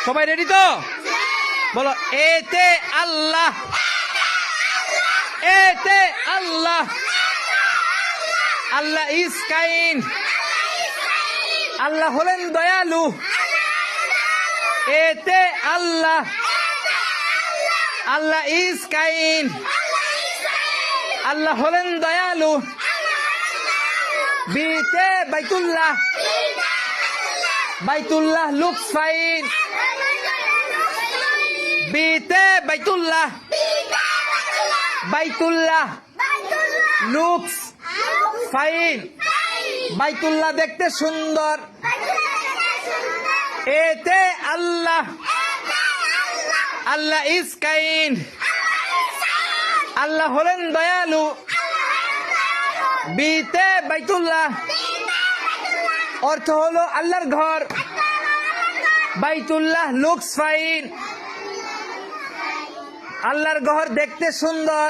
সবাই রেডি তো? বলো এতে আল্লাহ, এতে আল্লাহ, আল্লাহ ইজ কাইন্ড, আল্লাহ হলেন দয়ালু। এতে আল্লাহ, আল্লাহ ইজ কাইন্ড, আল্লাহ হলেন দয়ালু। বিতে বাইতুল্লাহ, বাইতুল্লাহ লুকস ফাইন। বিতে বাইতুল্লাহ, বাইতুল্লাহ লুকস ফাইন। বাইতুল্লাহ দেখতে সুন্দর। এতে আল্লাহ, আল্লাহ ইজ কাইন্ড, আল্লাহ হলেন দয়ালু। বিতে বাইতুল্লাহ অর্থ হলো আল্লাহর ঘর। বাইতুল্লাহ লুকস ফাইন, আল্লাহর ঘর দেখতে সুন্দর।